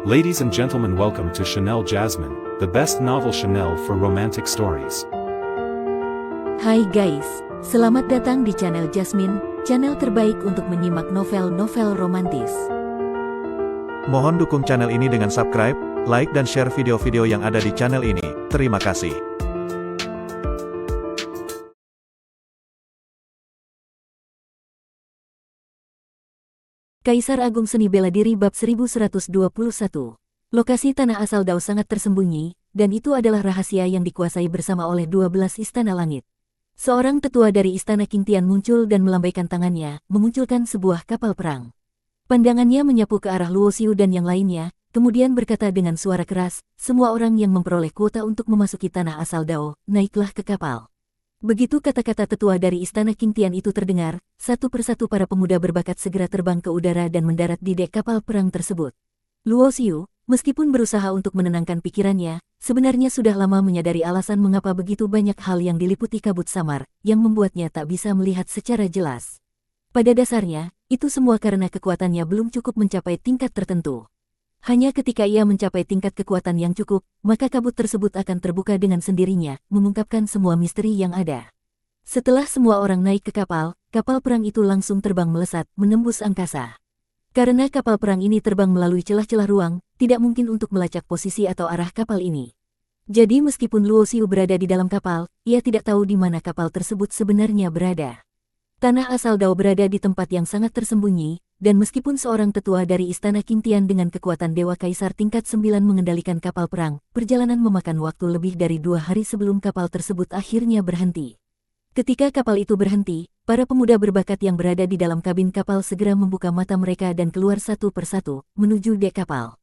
Ladies and gentlemen, welcome to Chanel Jasmine, the best novel Chanel for romantic stories. Hai guys, selamat datang di channel Jasmine, channel terbaik untuk menyimak novel-novel romantis. Mohon dukung channel ini dengan subscribe, like dan share video-video yang ada di channel ini. Terima kasih. Kaisar Agung Seni Bela Diri bab 1121. Lokasi tanah asal Dao sangat tersembunyi, dan itu adalah rahasia yang dikuasai bersama oleh 12 istana langit. Seorang tetua dari istana King Tian muncul dan melambaikan tangannya, memunculkan sebuah kapal perang. Pandangannya menyapu ke arah Luo Xiu dan yang lainnya, kemudian berkata dengan suara keras, "Semua orang yang memperoleh kuota untuk memasuki tanah asal Dao, naiklah ke kapal." Begitu kata-kata tetua dari istana King Tian itu terdengar, satu persatu para pemuda berbakat segera terbang ke udara dan mendarat di dek kapal perang tersebut. Luo Xiu, meskipun berusaha untuk menenangkan pikirannya, sebenarnya sudah lama menyadari alasan mengapa begitu banyak hal yang diliputi kabut samar, yang membuatnya tak bisa melihat secara jelas. Pada dasarnya, itu semua karena kekuatannya belum cukup mencapai tingkat tertentu. Hanya ketika ia mencapai tingkat kekuatan yang cukup, maka kabut tersebut akan terbuka dengan sendirinya, mengungkapkan semua misteri yang ada. Setelah semua orang naik ke kapal perang itu langsung terbang melesat, menembus angkasa. Karena kapal perang ini terbang melalui celah-celah ruang, tidak mungkin untuk melacak posisi atau arah kapal ini. Jadi meskipun Luo Xiu berada di dalam kapal, ia tidak tahu di mana kapal tersebut sebenarnya berada. Tanah asal Dao berada di tempat yang sangat tersembunyi, dan meskipun seorang tetua dari istana King Tian dengan kekuatan Dewa Kaisar tingkat 9 mengendalikan kapal perang, perjalanan memakan waktu lebih dari 2 hari sebelum kapal tersebut akhirnya berhenti. Ketika kapal itu berhenti, para pemuda berbakat yang berada di dalam kabin kapal segera membuka mata mereka dan keluar satu persatu, menuju dek kapal.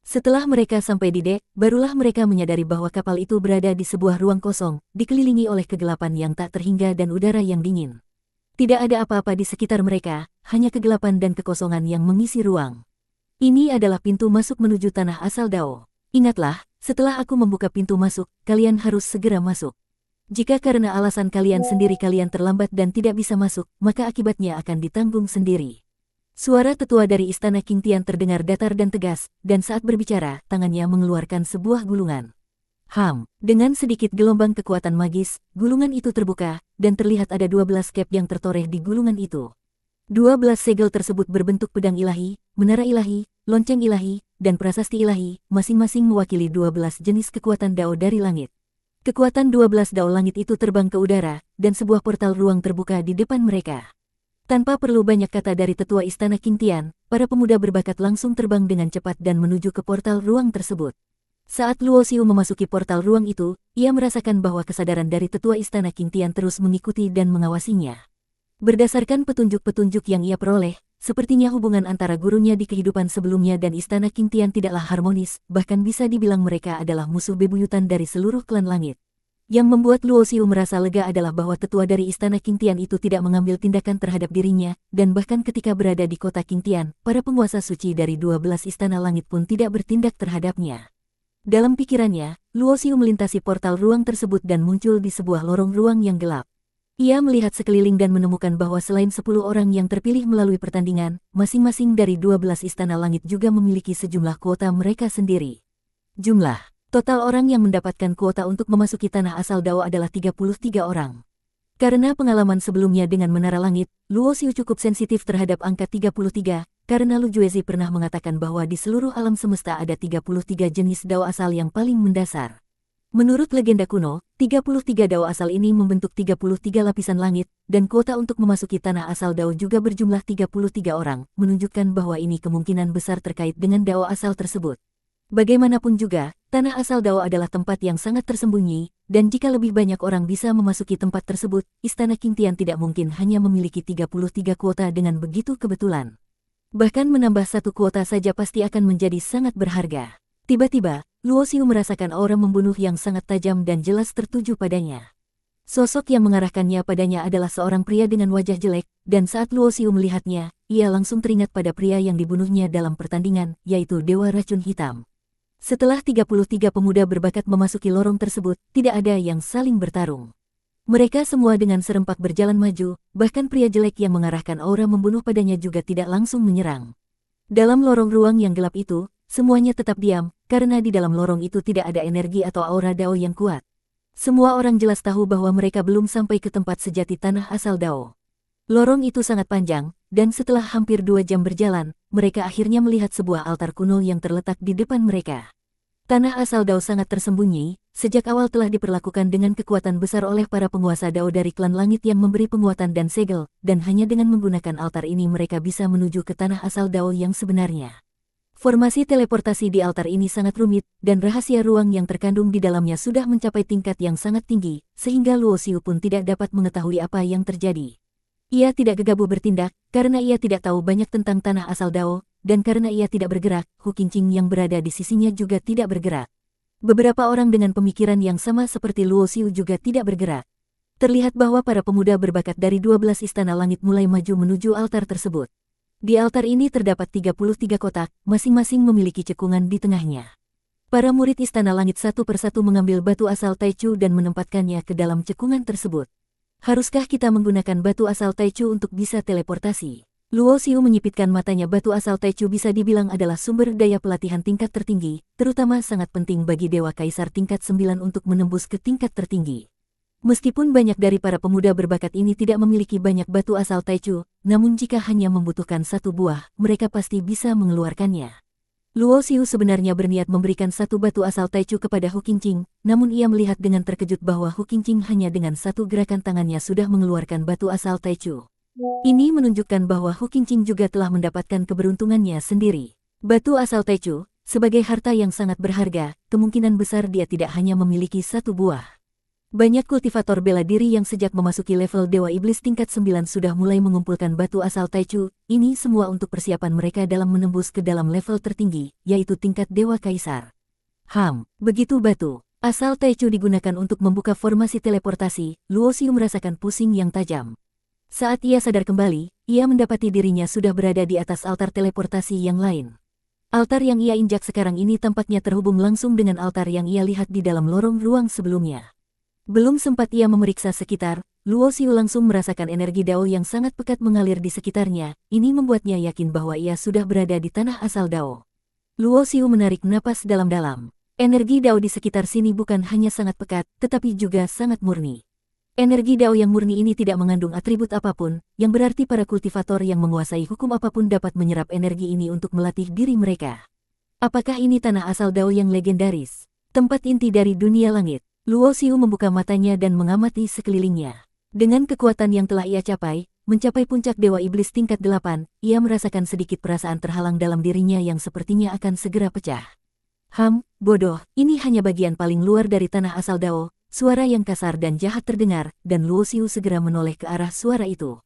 Setelah mereka sampai di dek, barulah mereka menyadari bahwa kapal itu berada di sebuah ruang kosong, dikelilingi oleh kegelapan yang tak terhingga dan udara yang dingin. Tidak ada apa-apa di sekitar mereka, hanya kegelapan dan kekosongan yang mengisi ruang. Ini adalah pintu masuk menuju tanah asal Dao. Ingatlah, setelah aku membuka pintu masuk, kalian harus segera masuk. Jika karena alasan kalian sendiri kalian terlambat dan tidak bisa masuk, maka akibatnya akan ditanggung sendiri. Suara tetua dari istana King Tian terdengar datar dan tegas, dan saat berbicara, tangannya mengeluarkan sebuah gulungan. Dengan sedikit gelombang kekuatan magis, gulungan itu terbuka, dan terlihat ada 12 cap yang tertoreh di gulungan itu. 12 segel tersebut berbentuk pedang ilahi, menara ilahi, lonceng ilahi, dan prasasti ilahi, masing-masing mewakili 12 jenis kekuatan Dao dari langit. Kekuatan 12 Dao langit itu terbang ke udara, dan sebuah portal ruang terbuka di depan mereka. Tanpa perlu banyak kata dari tetua istana King Tian, para pemuda berbakat langsung terbang dengan cepat dan menuju ke portal ruang tersebut. Saat Luo Xiu memasuki portal ruang itu, ia merasakan bahwa kesadaran dari tetua istana King Tian terus mengikuti dan mengawasinya. Berdasarkan petunjuk-petunjuk yang ia peroleh, sepertinya hubungan antara gurunya di kehidupan sebelumnya dan istana King Tian tidaklah harmonis, bahkan bisa dibilang mereka adalah musuh bebuyutan dari seluruh klan langit. Yang membuat Luo Xiu merasa lega adalah bahwa tetua dari istana King Tian itu tidak mengambil tindakan terhadap dirinya, dan bahkan ketika berada di kota King Tian, para penguasa suci dari 12 istana langit pun tidak bertindak terhadapnya. Dalam pikirannya, Luo Xiu melintasi portal ruang tersebut dan muncul di sebuah lorong ruang yang gelap. Ia melihat sekeliling dan menemukan bahwa selain 10 orang yang terpilih melalui pertandingan, masing-masing dari 12 istana langit juga memiliki sejumlah kuota mereka sendiri. Jumlah total orang yang mendapatkan kuota untuk memasuki tanah asal Dao adalah 33 orang. Karena pengalaman sebelumnya dengan Menara Langit, Luo Xiu cukup sensitif terhadap angka 33, karena Lu Juezi pernah mengatakan bahwa di seluruh alam semesta ada 33 jenis Dao asal yang paling mendasar. Menurut legenda kuno, 33 Dao asal ini membentuk 33 lapisan langit, dan kuota untuk memasuki tanah asal Dao juga berjumlah 33 orang, menunjukkan bahwa ini kemungkinan besar terkait dengan Dao asal tersebut. Bagaimanapun juga, tanah asal Dao adalah tempat yang sangat tersembunyi, dan jika lebih banyak orang bisa memasuki tempat tersebut, istana King Tian tidak mungkin hanya memiliki 33 kuota dengan begitu kebetulan. Bahkan menambah satu kuota saja pasti akan menjadi sangat berharga. Tiba-tiba, Luo Xiu merasakan aura membunuh yang sangat tajam dan jelas tertuju padanya. Sosok yang mengarahkannya padanya adalah seorang pria dengan wajah jelek, dan saat Luo Xiu melihatnya, ia langsung teringat pada pria yang dibunuhnya dalam pertandingan, yaitu Dewa Racun Hitam. Setelah 33 pemuda berbakat memasuki lorong tersebut, tidak ada yang saling bertarung. Mereka semua dengan serempak berjalan maju, bahkan pria jelek yang mengarahkan aura membunuh padanya juga tidak langsung menyerang. Dalam lorong ruang yang gelap itu, semuanya tetap diam, karena di dalam lorong itu tidak ada energi atau aura Dao yang kuat. Semua orang jelas tahu bahwa mereka belum sampai ke tempat sejati tanah asal Dao. Lorong itu sangat panjang, dan setelah hampir 2 jam berjalan, mereka akhirnya melihat sebuah altar kuno yang terletak di depan mereka. Tanah asal Dao sangat tersembunyi, sejak awal telah diperlakukan dengan kekuatan besar oleh para penguasa Dao dari klan langit yang memberi penguatan dan segel, dan hanya dengan menggunakan altar ini mereka bisa menuju ke tanah asal Dao yang sebenarnya. Formasi teleportasi di altar ini sangat rumit, dan rahasia ruang yang terkandung di dalamnya sudah mencapai tingkat yang sangat tinggi, sehingga Luo Xiu pun tidak dapat mengetahui apa yang terjadi. Ia tidak gegabah bertindak, karena ia tidak tahu banyak tentang tanah asal Dao, dan karena ia tidak bergerak, Hu Qingqing yang berada di sisinya juga tidak bergerak. Beberapa orang dengan pemikiran yang sama seperti Luo Xiu juga tidak bergerak. Terlihat bahwa para pemuda berbakat dari 12 istana langit mulai maju menuju altar tersebut. Di altar ini terdapat 33 kotak, masing-masing memiliki cekungan di tengahnya. Para murid istana langit satu persatu mengambil batu asal Taichu dan menempatkannya ke dalam cekungan tersebut. Haruskah kita menggunakan batu asal Taichu untuk bisa teleportasi? Luo Xiu menyipitkan matanya. Batu asal Taichu bisa dibilang adalah sumber daya pelatihan tingkat tertinggi, terutama sangat penting bagi Dewa Kaisar tingkat 9 untuk menembus ke tingkat tertinggi. Meskipun banyak dari para pemuda berbakat ini tidak memiliki banyak batu asal Taichu, namun jika hanya membutuhkan 1 buah, mereka pasti bisa mengeluarkannya. Luo Xiu sebenarnya berniat memberikan 1 batu asal Taichu kepada Hu Qingqing, namun ia melihat dengan terkejut bahwa Hu Qingqing hanya dengan 1 gerakan tangannya sudah mengeluarkan batu asal Taichu. Ini menunjukkan bahwa Hu Qingqing juga telah mendapatkan keberuntungannya sendiri. Batu asal Taichu, sebagai harta yang sangat berharga, kemungkinan besar dia tidak hanya memiliki 1 buah. Banyak kultivator bela diri yang sejak memasuki level Dewa Iblis tingkat 9 sudah mulai mengumpulkan batu asal Taichu, ini semua untuk persiapan mereka dalam menembus ke dalam level tertinggi, yaitu tingkat Dewa Kaisar. Begitu batu asal Taichu digunakan untuk membuka formasi teleportasi, Luo Xiu merasakan pusing yang tajam. Saat ia sadar kembali, ia mendapati dirinya sudah berada di atas altar teleportasi yang lain. Altar yang ia injak sekarang ini tampaknya terhubung langsung dengan altar yang ia lihat di dalam lorong ruang sebelumnya. Belum sempat ia memeriksa sekitar, Luo Xiu langsung merasakan energi Dao yang sangat pekat mengalir di sekitarnya. Ini membuatnya yakin bahwa ia sudah berada di tanah asal Dao. Luo Xiu menarik napas dalam-dalam. Energi Dao di sekitar sini bukan hanya sangat pekat, tetapi juga sangat murni. Energi Dao yang murni ini tidak mengandung atribut apapun, yang berarti para kultivator yang menguasai hukum apapun dapat menyerap energi ini untuk melatih diri mereka. Apakah ini tanah asal Dao yang legendaris? Tempat inti dari dunia langit. Luo Xiu membuka matanya dan mengamati sekelilingnya. Dengan kekuatan yang telah ia mencapai puncak Dewa Iblis tingkat 8, ia merasakan sedikit perasaan terhalang dalam dirinya yang sepertinya akan segera pecah. Bodoh, ini hanya bagian paling luar dari tanah asal Dao. Suara yang kasar dan jahat terdengar, dan Luo Xiu segera menoleh ke arah suara itu.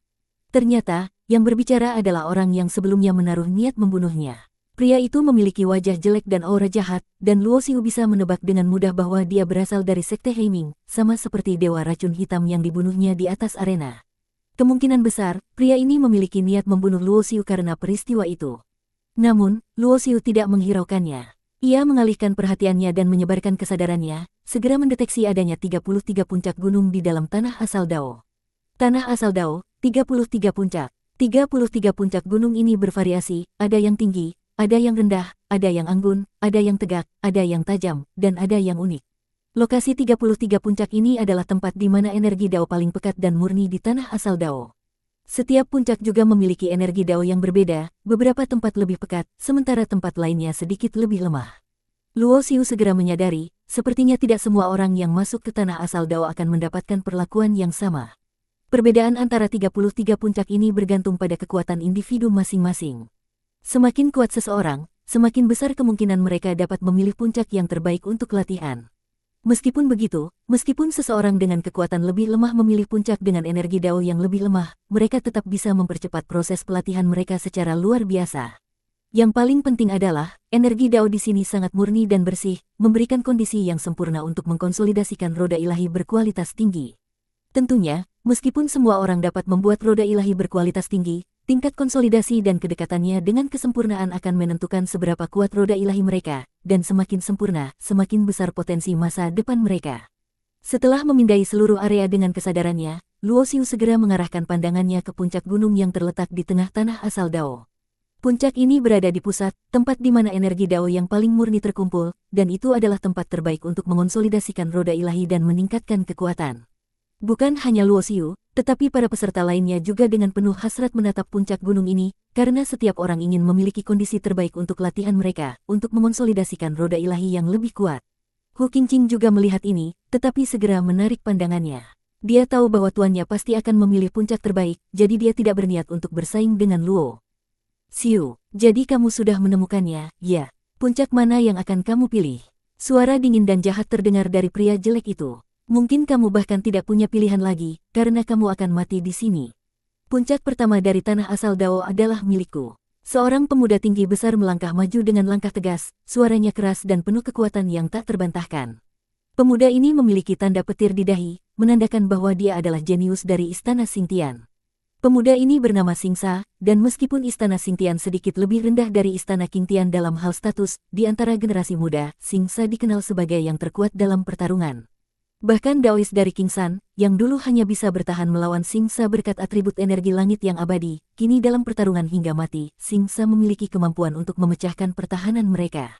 Ternyata, yang berbicara adalah orang yang sebelumnya menaruh niat membunuhnya. Pria itu memiliki wajah jelek dan aura jahat, dan Luo Xiu bisa menebak dengan mudah bahwa dia berasal dari Sekte Heiming, sama seperti Dewa Racun Hitam yang dibunuhnya di atas arena. Kemungkinan besar, pria ini memiliki niat membunuh Luo Xiu karena peristiwa itu. Namun, Luo Xiu tidak menghiraukannya. Ia mengalihkan perhatiannya dan menyebarkan kesadarannya, segera mendeteksi adanya 33 puncak gunung di dalam tanah asal Dao. Tanah asal Dao, 33 puncak. 33 puncak gunung ini bervariasi, ada yang tinggi, ada yang rendah, ada yang anggun, ada yang tegak, ada yang tajam, dan ada yang unik. Lokasi 33 puncak ini adalah tempat di mana energi Dao paling pekat dan murni di tanah asal Dao. Setiap puncak juga memiliki energi Dao yang berbeda, beberapa tempat lebih pekat, sementara tempat lainnya sedikit lebih lemah. Luo Xiu segera menyadari, sepertinya tidak semua orang yang masuk ke tanah asal Dao akan mendapatkan perlakuan yang sama. Perbedaan antara 33 puncak ini bergantung pada kekuatan individu masing-masing. Semakin kuat seseorang, semakin besar kemungkinan mereka dapat memilih puncak yang terbaik untuk latihan. Meskipun begitu, meskipun seseorang dengan kekuatan lebih lemah memilih puncak dengan energi Dao yang lebih lemah, mereka tetap bisa mempercepat proses pelatihan mereka secara luar biasa. Yang paling penting adalah, energi Dao di sini sangat murni dan bersih, memberikan kondisi yang sempurna untuk mengkonsolidasikan roda ilahi berkualitas tinggi. Tentunya, meskipun semua orang dapat membuat roda ilahi berkualitas tinggi, tingkat konsolidasi dan kedekatannya dengan kesempurnaan akan menentukan seberapa kuat roda ilahi mereka, dan semakin sempurna, semakin besar potensi masa depan mereka. Setelah memindai seluruh area dengan kesadarannya, Luo Xiu segera mengarahkan pandangannya ke puncak gunung yang terletak di tengah tanah asal Dao. Puncak ini berada di pusat, tempat di mana energi Dao yang paling murni terkumpul, dan itu adalah tempat terbaik untuk mengonsolidasikan roda ilahi dan meningkatkan kekuatan. Bukan hanya Luo Xiu, tetapi para peserta lainnya juga dengan penuh hasrat menatap puncak gunung ini, karena setiap orang ingin memiliki kondisi terbaik untuk latihan mereka, untuk mengonsolidasikan roda ilahi yang lebih kuat. Hu Qingqing juga melihat ini, tetapi segera menarik pandangannya. Dia tahu bahwa tuannya pasti akan memilih puncak terbaik, jadi dia tidak berniat untuk bersaing dengan Luo Xiu. Jadi kamu sudah menemukannya, ya? Puncak mana yang akan kamu pilih? Suara dingin dan jahat terdengar dari pria jelek itu. Mungkin kamu bahkan tidak punya pilihan lagi, karena kamu akan mati di sini. Puncak pertama dari tanah asal Dao adalah milikku. Seorang pemuda tinggi besar melangkah maju dengan langkah tegas, suaranya keras dan penuh kekuatan yang tak terbantahkan. Pemuda ini memiliki tanda petir di dahi, menandakan bahwa dia adalah jenius dari Istana Xingtian. Pemuda ini bernama Xingsa, dan meskipun Istana Xingtian sedikit lebih rendah dari Istana Qingtian dalam hal status, di antara generasi muda, Xingsa dikenal sebagai yang terkuat dalam pertarungan. Bahkan Daois dari Qingsan, yang dulu hanya bisa bertahan melawan Xingsa berkat atribut energi langit yang abadi, kini dalam pertarungan hingga mati, Xingsa memiliki kemampuan untuk memecahkan pertahanan mereka.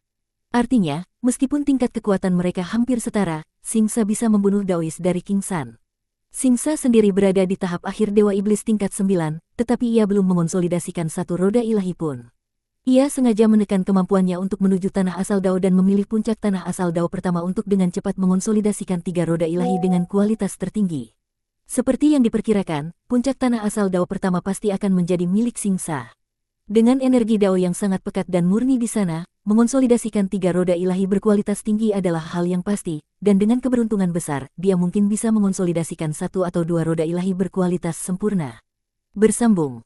Artinya, meskipun tingkat kekuatan mereka hampir setara, Xingsa bisa membunuh Daois dari Qingsan. Xingsa sendiri berada di tahap akhir Dewa Iblis tingkat 9, tetapi ia belum mengonsolidasikan satu roda ilahi pun. Ia sengaja menekan kemampuannya untuk menuju tanah asal Dao dan memilih puncak tanah asal Dao pertama untuk dengan cepat mengonsolidasikan 3 roda ilahi dengan kualitas tertinggi. Seperti yang diperkirakan, puncak tanah asal Dao pertama pasti akan menjadi milik Xingsa. Dengan energi Dao yang sangat pekat dan murni di sana, mengonsolidasikan 3 roda ilahi berkualitas tinggi adalah hal yang pasti, dan dengan keberuntungan besar, dia mungkin bisa mengonsolidasikan 1 atau 2 roda ilahi berkualitas sempurna. Bersambung.